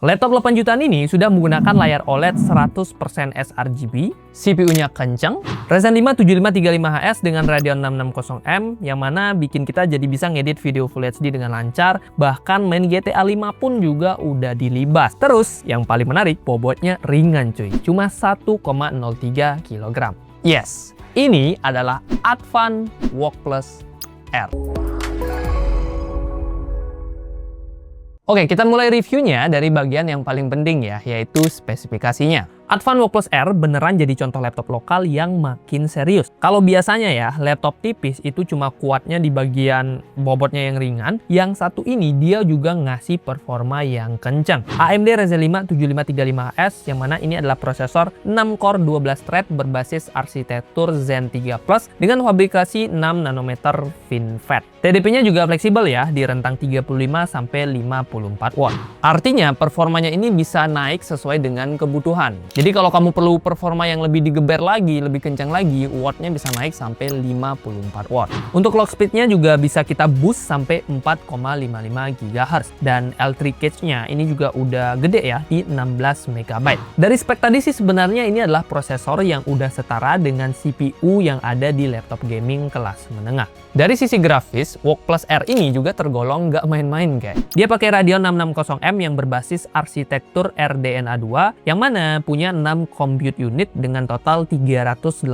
Laptop 8 jutaan ini sudah menggunakan layar OLED 100% sRGB, CPU-nya kenceng, Ryzen 5 7535HS dengan Radeon 660M, yang mana bikin kita jadi bisa ngedit video Full HD dengan lancar, bahkan main GTA 5 pun juga udah dilibas. Terus, yang paling menarik, bobotnya ringan cuy, cuma 1,03 kg. Yes, ini adalah Advan Walk Plus R. Oke, kita mulai reviewnya dari bagian yang paling penting ya, yaitu spesifikasinya. Advan Walk Plus R beneran jadi contoh laptop lokal yang makin serius. Kalau biasanya ya, laptop tipis itu cuma kuatnya di bagian bobotnya yang ringan, yang satu ini dia juga ngasih performa yang kencang. AMD Ryzen 5 7535HS, yang mana ini adalah prosesor 6 core 12 thread berbasis arsitektur Zen 3 Plus dengan fabrikasi 6 nanometer FinFET. TDP-nya juga fleksibel ya, di rentang 35 sampai 54 watt. Artinya performanya ini bisa naik sesuai dengan kebutuhan. Jadi kalau kamu perlu performa yang lebih digeber lagi, lebih kencang lagi, wattnya bisa naik sampai 54 watt. Untuk clock speednya juga bisa kita boost sampai 4,55 GHz. Dan L3 cache-nya ini juga udah gede ya, di 16 MB. Dari spek tadi sih sebenarnya ini adalah prosesor yang udah setara dengan CPU yang ada di laptop gaming kelas menengah. Dari sisi grafis, Walk Plus R ini juga tergolong nggak main-main guys. Dia pakai Radeon 660M yang berbasis arsitektur RDNA 2, yang mana punya 6 compute unit dengan total 384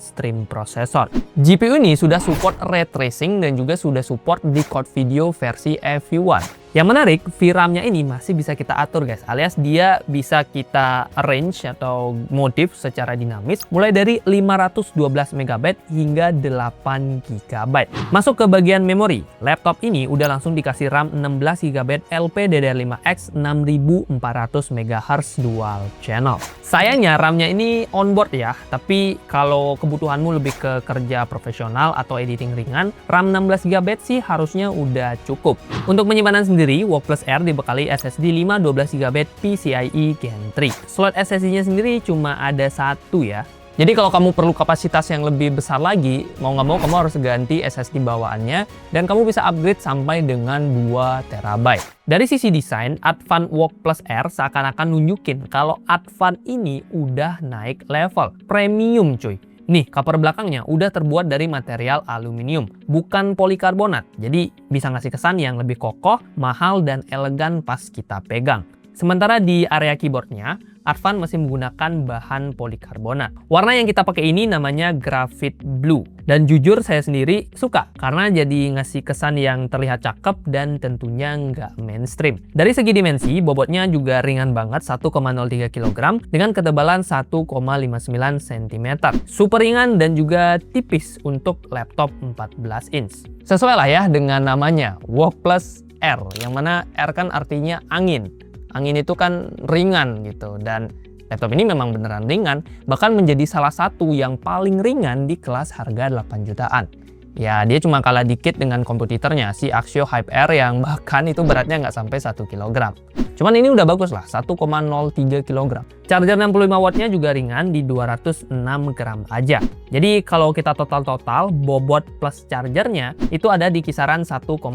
stream prosesor. GPU ini sudah support ray tracing dan juga sudah support decode video versi FV1. Yang menarik, VRAM-nya ini masih bisa kita atur guys, alias dia bisa kita arrange atau modif secara dinamis mulai dari 512 MB hingga 8 GB. Masuk ke bagian memori, laptop ini udah langsung dikasih RAM 16 GB LPDDR5X 6400 MHz dual channel. Sayangnya RAM-nya ini onboard ya, tapi kalau kebutuhanmu lebih ke kerja profesional atau editing ringan, RAM 16 GB sih harusnya udah cukup. Untuk penyimpanan sendiri, Walk Plus R dibekali SSD 512 GB PCIe Gen 3. Slot SSD-nya sendiri cuma ada satu ya. Jadi kalau kamu perlu kapasitas yang lebih besar lagi, mau nggak mau kamu harus ganti SSD bawaannya dan kamu bisa upgrade sampai dengan 2 TB. Dari sisi desain, Advan Walk Plus R seakan-akan nunjukin kalau Advan ini udah naik level. Premium cuy. Nih, cover belakangnya udah terbuat dari material aluminium, bukan polikarbonat. Jadi bisa ngasih kesan yang lebih kokoh, mahal, dan elegan pas kita pegang. Sementara di area keyboardnya, Advan masih menggunakan bahan polikarbonat. Warna yang kita pakai ini namanya Graphite Blue. Dan jujur saya sendiri suka karena jadi ngasih kesan yang terlihat cakep dan tentunya nggak mainstream. Dari segi dimensi, bobotnya juga ringan banget 1,03 kg dengan ketebalan 1,59 cm. Super ringan dan juga tipis untuk laptop 14 inch. Sesuai lah ya dengan namanya, Walk Plus R, yang mana R kan artinya angin. Angin itu kan ringan gitu, dan laptop ini memang beneran ringan, bahkan menjadi salah satu yang paling ringan di kelas harga 8 jutaan. Ya, dia cuma kalah dikit dengan kompetitornya, si Axio Hype R yang bahkan itu beratnya nggak sampai 1 kg. Cuman ini udah bagus lah, 1,03 kg. Charger 65 wattnya juga ringan di 206 gram aja. Jadi kalau kita total-total, bobot plus chargernya itu ada di kisaran 1,24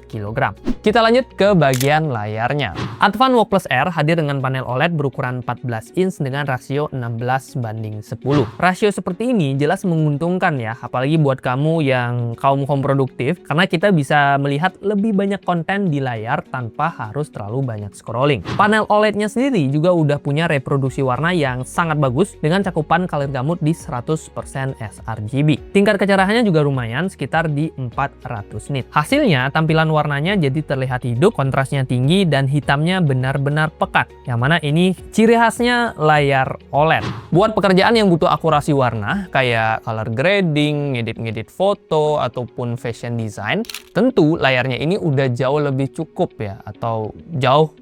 kg. Kita lanjut ke bagian layarnya. Advan Walk Plus R hadir dengan panel OLED berukuran 14 inch dengan rasio 16:10. Rasio seperti ini jelas menguntungkan ya, apalagi buat kamu yang kaum produktif, karena kita bisa melihat lebih banyak konten di layar tanpa harus terlalu banyak scrolling. Panel OLED-nya sendiri juga udah punya reproduksi warna yang sangat bagus dengan cakupan color gamut di 100% sRGB. Tingkat kecerahannya juga lumayan, sekitar di 400 nit. Hasilnya, tampilan warnanya jadi terlihat hidup, kontrasnya tinggi, dan hitamnya benar-benar pekat. Yang mana ini ciri khasnya layar OLED. Buat pekerjaan yang butuh akurasi warna, kayak color grading, ngedit-ngedit foto, ataupun fashion design, tentu layarnya ini udah jauh lebih cukup ya, atau jauh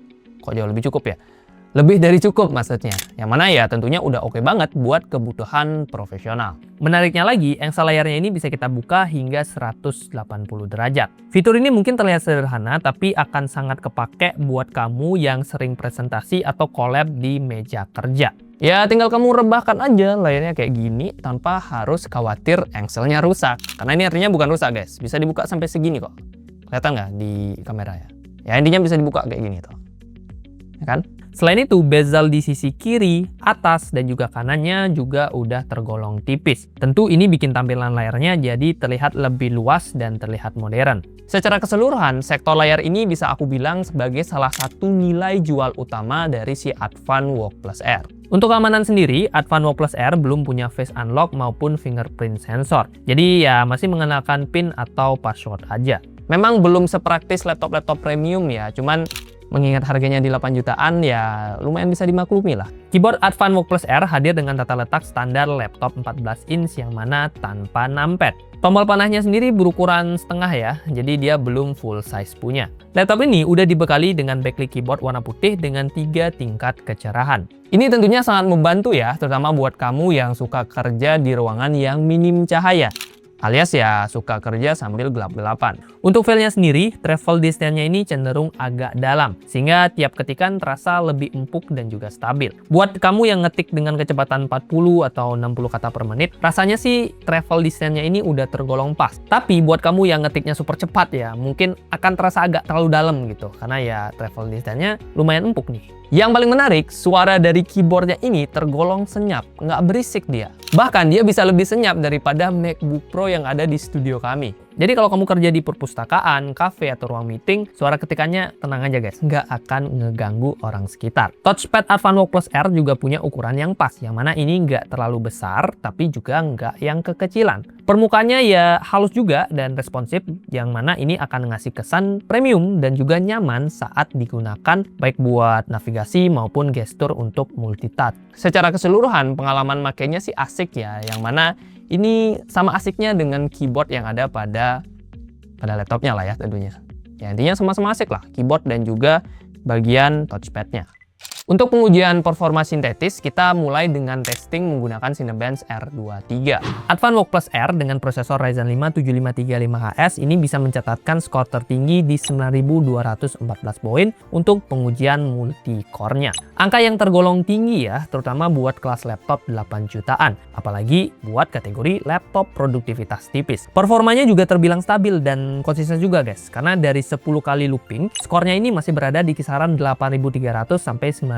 lebih cukup ya? Lebih dari cukup maksudnya, yang mana ya tentunya udah oke banget buat kebutuhan profesional. Menariknya lagi, engsel layarnya ini bisa kita buka hingga 180 derajat. Fitur ini mungkin terlihat sederhana, tapi akan sangat kepake buat kamu yang sering presentasi atau collab di meja kerja. Ya tinggal kamu rebahkan aja layarnya kayak gini tanpa harus khawatir engselnya rusak. Karena ini artinya bukan rusak guys, bisa dibuka sampai segini kok. Kelihatan nggak di kamera ya? Ya intinya bisa dibuka kayak gini tuh. Ya kan? Selain itu, bezel di sisi kiri, atas, dan juga kanannya juga udah tergolong tipis. Tentu ini bikin tampilan layarnya jadi terlihat lebih luas dan terlihat modern. Secara keseluruhan, sektor layar ini bisa aku bilang sebagai salah satu nilai jual utama dari si Advan Walk Plus R. Untuk keamanan sendiri, Advan Walk Plus R belum punya face unlock maupun fingerprint sensor. Jadi ya masih mengenalkan PIN atau password aja. Memang belum sepraktis laptop-laptop premium ya, cuman mengingat harganya di 8 jutaan ya lumayan bisa dimaklumi lah. Keyboard Advan Walk Plus R hadir dengan tata letak standar laptop 14 inch yang mana tanpa numpad. Tombol panahnya sendiri berukuran setengah ya, jadi dia belum full size punya. Laptop ini udah dibekali dengan backlit keyboard warna putih dengan 3 tingkat kecerahan. Ini tentunya sangat membantu ya, terutama buat kamu yang suka kerja di ruangan yang minim cahaya. Alias ya suka kerja sambil gelap-gelapan. Untuk file-nya sendiri, travel distance-nya ini cenderung agak dalam, sehingga tiap ketikan terasa lebih empuk dan juga stabil. Buat kamu yang ngetik dengan kecepatan 40 atau 60 kata per menit, rasanya sih travel distance-nya ini udah tergolong pas. Tapi buat kamu yang ngetiknya super cepat ya, mungkin akan terasa agak terlalu dalam gitu, karena ya travel distance-nya lumayan empuk nih. Yang paling menarik, suara dari keyboardnya ini tergolong senyap, nggak berisik dia. Bahkan dia bisa lebih senyap daripada MacBook Pro yang ada di studio kami. Jadi kalau kamu kerja di perpustakaan, kafe, atau ruang meeting, suara ketikannya tenang aja guys, nggak akan ngeganggu orang sekitar. Touchpad Advan Walk Plus R juga punya ukuran yang pas, yang mana ini nggak terlalu besar, tapi juga nggak yang kekecilan. Permukaannya ya halus juga dan responsif, yang mana ini akan ngasih kesan premium dan juga nyaman saat digunakan, baik buat navigasi maupun gestur untuk multitask. Secara keseluruhan, pengalaman makainya sih asik ya, yang mana ini sama asiknya dengan keyboard yang ada pada laptopnya lah ya tentunya. Ya intinya sama-sama asik lah, keyboard dan juga bagian touchpadnya. Untuk pengujian performa sintetis, kita mulai dengan testing menggunakan Cinebench R23. Advan Walk Plus R dengan prosesor Ryzen 5 7535HS ini bisa mencatatkan skor tertinggi di 9214 poin untuk pengujian multi-core-nya. Angka yang tergolong tinggi ya, terutama buat kelas laptop 8 jutaan, apalagi buat kategori laptop produktivitas tipis. Performanya juga terbilang stabil dan konsisten juga guys, karena dari 10 kali looping, skornya ini masih berada di kisaran 8300 sampai 9200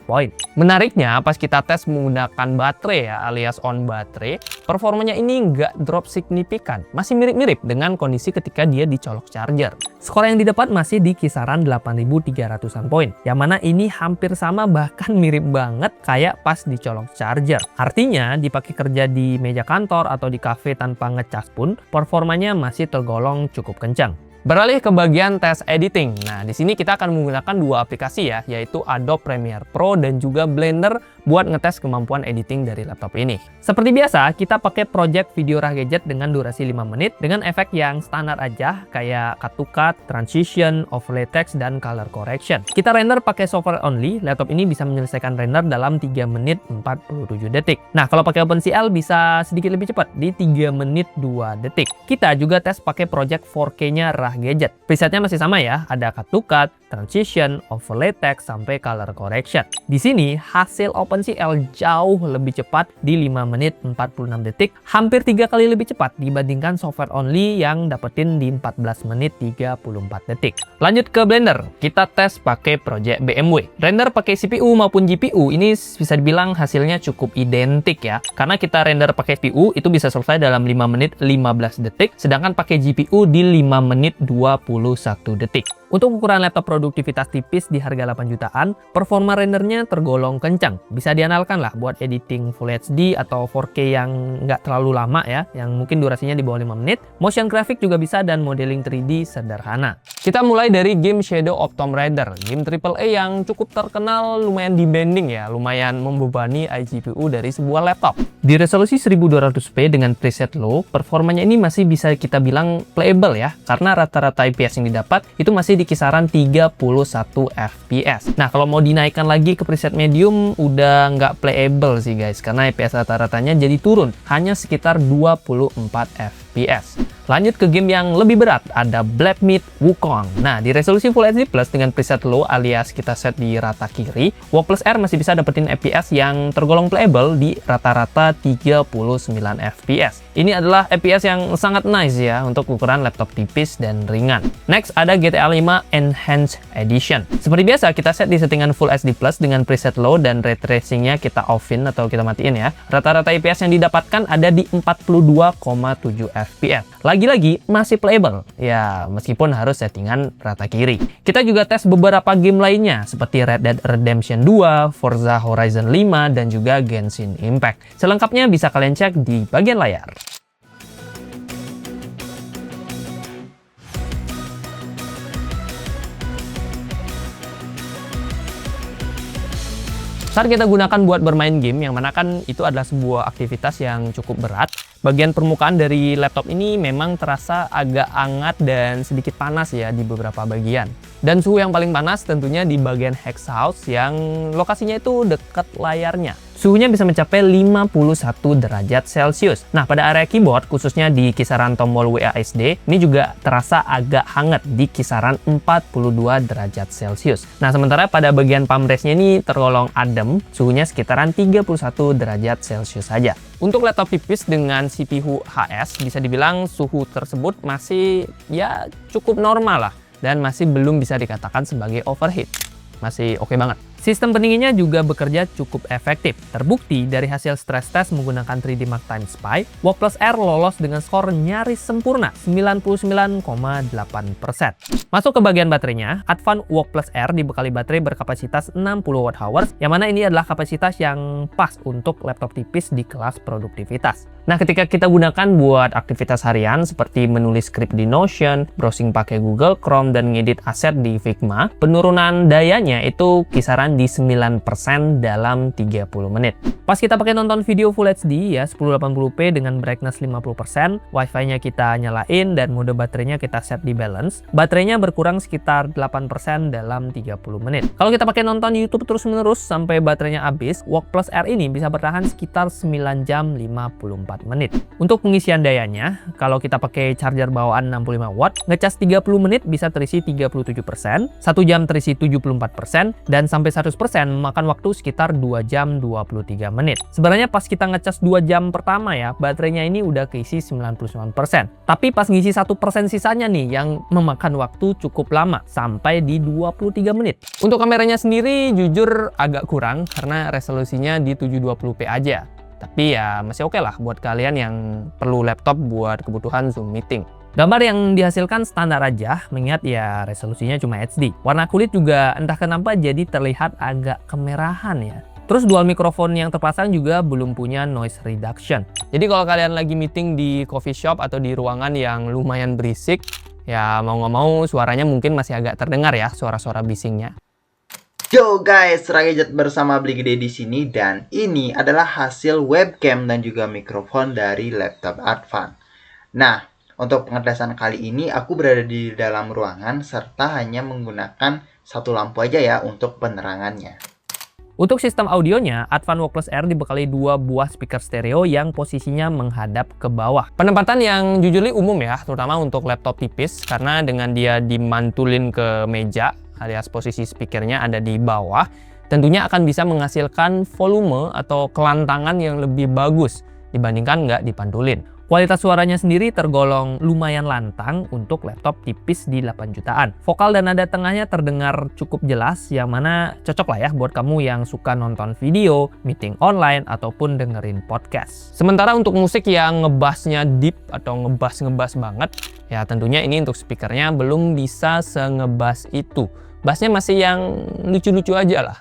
poin. Menariknya, pas kita tes menggunakan baterai ya, alias on baterai, performanya ini nggak drop signifikan. Masih mirip-mirip dengan kondisi ketika dia dicolok charger. Skor yang didapat masih di kisaran 8300-an poin, yang mana ini hampir sama bahkan mirip banget kayak pas dicolok charger. Artinya, dipakai kerja di meja kantor atau di cafe tanpa ngecas pun, performanya masih tergolong cukup kencang. Beralih ke bagian tes editing. Nah, di sini kita akan menggunakan dua aplikasi ya, yaitu Adobe Premiere Pro dan juga Blender buat ngetes kemampuan editing dari laptop ini. Seperti biasa, kita pakai project video Rah Gadget dengan durasi 5 menit dengan efek yang standar aja kayak cut to cut, transition, overlay text, dan color correction. Kita render pakai software only, laptop ini bisa menyelesaikan render dalam 3 menit 47 detik. Nah, kalau pakai OpenCL bisa sedikit lebih cepat di 3 menit 2 detik. Kita juga tes pakai project 4K-nya Rah Gadget. Presetnya masih sama ya, ada cut to cut, transition, overlay text, sampai color correction. Di sini hasil OpenCL jauh lebih cepat di 5 menit 46 detik, hampir 3 kali lebih cepat dibandingkan software only yang dapetin di 14 menit 34 detik. Lanjut ke Blender, kita tes pakai project BMW. Render pakai CPU maupun GPU ini bisa dibilang hasilnya cukup identik ya, karena kita render pakai CPU itu bisa selesai dalam 5 menit 15 detik, sedangkan pakai GPU di 5 menit 21 detik. Untuk ukuran laptop produktivitas tipis di harga 8 jutaan, performa rendernya tergolong kencang. Bisa diandalkan lah buat editing Full HD atau 4K yang nggak terlalu lama ya, yang mungkin durasinya di bawah 5 menit. Motion graphic juga bisa dan modeling 3D sederhana. Kita mulai dari game Shadow of Tomb Raider, game AAA yang cukup terkenal, lumayan demanding ya, lumayan membebani iGPU dari sebuah laptop. Di resolusi 1200p dengan preset low, performanya ini masih bisa kita bilang playable ya, karena rata-rata IPS yang didapat itu masih di kisaran 31 fps. Nah, kalau mau dinaikkan lagi ke preset medium, udah nggak playable sih guys, karena IPS rata-ratanya jadi turun, hanya sekitar 24 fps. Lanjut ke game yang lebih berat, ada Black Myth Wukong. Nah, di resolusi Full HD Plus dengan preset low alias kita set di rata kiri, Wok Plus R masih bisa dapetin FPS yang tergolong playable di rata-rata 39 FPS. Ini adalah FPS yang sangat nice ya untuk ukuran laptop tipis dan ringan. Next, ada GTA 5 Enhanced Edition. Seperti biasa, kita set di settingan Full HD Plus dengan preset low dan ray tracing-nya kita off-in atau kita matiin ya. Rata-rata FPS yang didapatkan ada di 42,7 FPS. Lagi-lagi masih playable, ya meskipun harus settingan rata kiri. Kita juga tes beberapa game lainnya seperti Red Dead Redemption 2, Forza Horizon 5, dan juga Genshin Impact. Selengkapnya bisa kalian cek di bagian layar. Saat kita gunakan buat bermain game, yang mana kan itu adalah sebuah aktivitas yang cukup berat, bagian permukaan dari laptop ini memang terasa agak hangat dan sedikit panas ya di beberapa bagian. Dan suhu yang paling panas tentunya di bagian hex house yang lokasinya itu dekat layarnya. Suhunya bisa mencapai 51 derajat Celcius. Nah, pada area keyboard, khususnya di kisaran tombol WASD, ini juga terasa agak hangat di kisaran 42 derajat Celcius. Nah, sementara pada bagian palm rest-nya ini tergolong adem, suhunya sekitaran 31 derajat Celcius saja. Untuk laptop tipis dengan CPU HS, bisa dibilang suhu tersebut masih ya cukup normal lah, dan masih belum bisa dikatakan sebagai overheat. Masih oke banget. Sistem pendinginnya juga bekerja cukup efektif. Terbukti dari hasil stress test menggunakan 3D Mark Time Spy, Wok Plus R lolos dengan skor nyaris sempurna, 99,8%. Masuk ke bagian baterainya, Advan Wok Plus R dibekali baterai berkapasitas 60 Wh, yang mana ini adalah kapasitas yang pas untuk laptop tipis di kelas produktivitas. Nah, ketika kita gunakan buat aktivitas harian seperti menulis skrip di Notion, browsing pakai Google Chrome, dan ngedit aset di Figma, penurunan dayanya itu kisaran di 9% dalam 30 menit. Pas kita pakai nonton video Full HD ya 1080p dengan brightness 50%, Wi-Fi-nya kita nyalain dan mode baterainya kita set di balance, baterainya berkurang sekitar 8% dalam 30 menit. Kalau kita pakai nonton YouTube terus-menerus sampai baterainya habis, Wok Plus R ini bisa bertahan sekitar 9 jam 54 menit. Untuk pengisian dayanya, kalau kita pakai charger bawaan 65 watt, ngecas 30 menit bisa terisi 37%, 1 jam terisi 74%, dan sampai 100% memakan waktu sekitar 2 jam 23 menit. Sebenarnya pas kita ngecas 2 jam pertama ya, baterainya ini udah keisi 99%. Tapi pas ngisi 1% sisanya nih yang memakan waktu cukup lama, sampai di 23 menit. Untuk kameranya sendiri jujur agak kurang karena resolusinya di 720p aja. Tapi ya masih oke lah buat kalian yang perlu laptop buat kebutuhan Zoom meeting. Gambar yang dihasilkan standar aja, mengingat ya resolusinya cuma HD. Warna kulit juga entah kenapa jadi terlihat agak kemerahan ya. Terus dual mikrofon yang terpasang juga belum punya noise reduction. Jadi kalau kalian lagi meeting di coffee shop atau di ruangan yang lumayan berisik, ya mau nggak mau suaranya mungkin masih agak terdengar ya suara-suara bisingnya. Yo guys, Ragejet bersama Bli Gede di sini, dan ini adalah hasil webcam dan juga mikrofon dari laptop Advan. Nah, untuk pengetesan kali ini aku berada di dalam ruangan serta hanya menggunakan satu lampu aja ya untuk penerangannya. Untuk sistem audionya, Advan Wok Plus R dibekali 2 buah speaker stereo yang posisinya menghadap ke bawah. Penempatan yang jujurly umum ya, terutama untuk laptop tipis, karena dengan dia dimantulin ke meja, alias posisi speakernya ada di bawah, tentunya akan bisa menghasilkan volume atau kelantangan yang lebih bagus dibandingkan nggak dipantulin. Kualitas suaranya sendiri tergolong lumayan lantang untuk laptop tipis di 8 jutaan. Vokal dan nada tengahnya terdengar cukup jelas, yang mana cocok lah ya buat kamu yang suka nonton video, meeting online, ataupun dengerin podcast. Sementara untuk musik yang ngebassnya deep atau ngebass banget, ya tentunya ini untuk speakernya belum bisa sengebass itu. Bassnya masih yang lucu-lucu aja lah.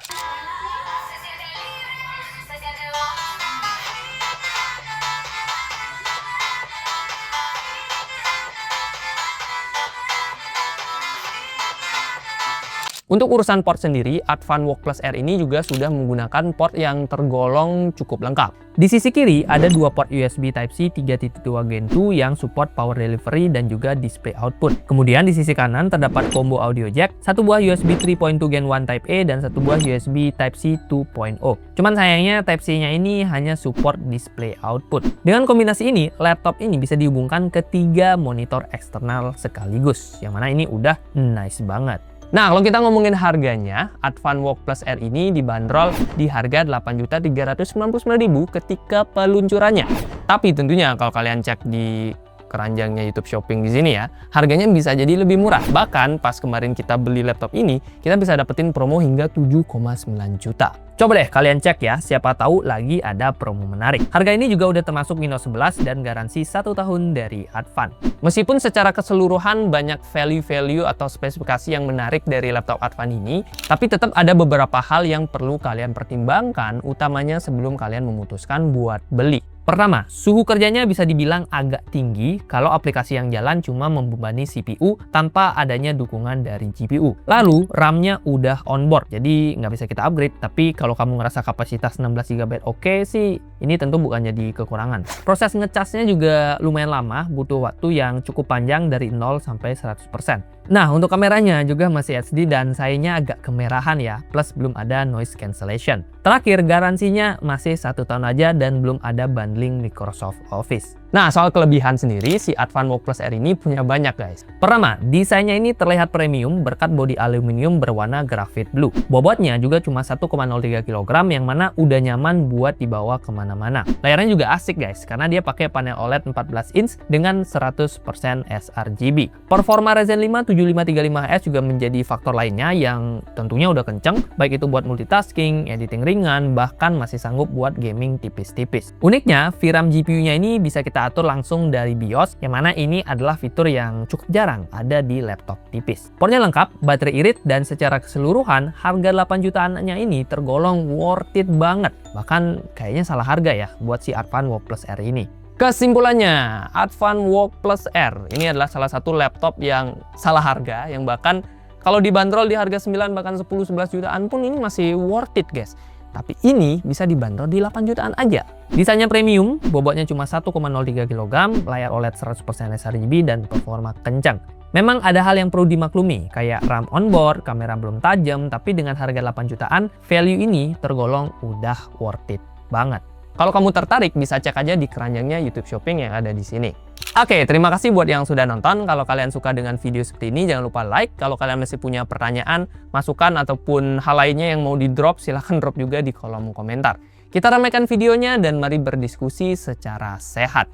Untuk urusan port sendiri, Advan Walk Plus R ini juga sudah menggunakan port yang tergolong cukup lengkap. Di sisi kiri ada dua port USB Type-C 3.2 Gen 2 yang support power delivery dan juga display output. Kemudian di sisi kanan terdapat combo audio jack, satu buah USB 3.2 Gen 1 Type A dan satu buah USB Type-C 2.0. Cuman sayangnya Type-C-nya ini hanya support display output. Dengan kombinasi ini, laptop ini bisa dihubungkan ke 3 monitor eksternal sekaligus, yang mana ini udah nice banget. Nah, kalau kita ngomongin harganya, Advan Walk Plus R ini dibanderol di harga 8.399.000 ketika peluncurannya. Tapi tentunya kalau kalian cek di keranjangnya YouTube Shopping di sini ya, harganya bisa jadi lebih murah. Bahkan pas kemarin kita beli laptop ini, kita bisa dapetin promo hingga 7,9 juta. Coba deh kalian cek ya, siapa tahu lagi ada promo menarik. Harga ini juga udah termasuk Windows 11 dan garansi 1 tahun dari Advan. Meskipun secara keseluruhan banyak value-value atau spesifikasi yang menarik dari laptop Advan ini, tapi tetap ada beberapa hal yang perlu kalian pertimbangkan, utamanya sebelum kalian memutuskan buat beli. Pertama, suhu kerjanya bisa dibilang agak tinggi kalau aplikasi yang jalan cuma membebani CPU tanpa adanya dukungan dari GPU. Lalu, RAM-nya udah onboard, jadi nggak bisa kita upgrade, tapi kalau kamu ngerasa kapasitas 16 GB oke sih, ini tentu bukan jadi kekurangan. Proses ngecasnya juga lumayan lama, butuh waktu yang cukup panjang dari 0 sampai 100%. Nah, untuk kameranya juga masih HD dan sayangnya agak kemerahan ya, plus belum ada noise cancellation. Terakhir, garansinya masih 1 tahun aja dan belum ada bundling Microsoft Office. Nah, soal kelebihan sendiri, si Advan Walk Plus R ini punya banyak guys. Pertama, desainnya ini terlihat premium berkat bodi aluminium berwarna graphite blue. Bobotnya juga cuma 1,03 kg yang mana udah nyaman buat dibawa kemana-mana. Layarnya juga asik guys, karena dia pakai panel OLED 14 inch dengan 100% sRGB. Performa Ryzen 5 7535S juga menjadi faktor lainnya yang tentunya udah kenceng, baik itu buat multitasking, editing ringan, bahkan masih sanggup buat gaming tipis-tipis. Uniknya, VRAM GPU-nya ini bisa kita atur langsung dari BIOS, yang mana ini adalah fitur yang cukup jarang ada di laptop tipis. Portnya lengkap, baterai irit, dan secara keseluruhan harga 8 jutaannya ini tergolong worth it banget. Bahkan kayaknya salah harga ya buat si Advan Walk Plus R ini. Kesimpulannya, Advan Walk Plus R ini adalah salah satu laptop yang salah harga, yang bahkan kalau dibanderol di harga 9 bahkan 10-11 jutaan pun ini masih worth it guys. Tapi ini bisa dibanderol di 8 jutaan aja. Desainnya premium, bobotnya cuma 1,03 kg, layar OLED 100% sRGB, dan performa kencang. Memang ada hal yang perlu dimaklumi, kayak RAM onboard, kamera belum tajam, tapi dengan harga 8 jutaan, value ini tergolong udah worth it banget. Kalau kamu tertarik, bisa cek aja di keranjangnya YouTube Shopping yang ada di sini. Oke, terima kasih buat yang sudah nonton. Kalau kalian suka dengan video seperti ini, jangan lupa like. Kalau kalian masih punya pertanyaan, masukan, ataupun hal lainnya yang mau di-drop, silahkan drop juga di kolom komentar. Kita ramaikan videonya dan mari berdiskusi secara sehat.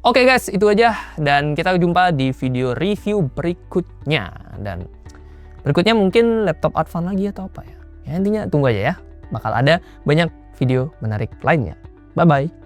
Oke guys, itu aja. Dan kita jumpa di video review berikutnya. Dan berikutnya mungkin laptop Advan lagi atau apa ya. Ya intinya tunggu aja ya. Bakal ada banyak video menarik lainnya. Bye-bye.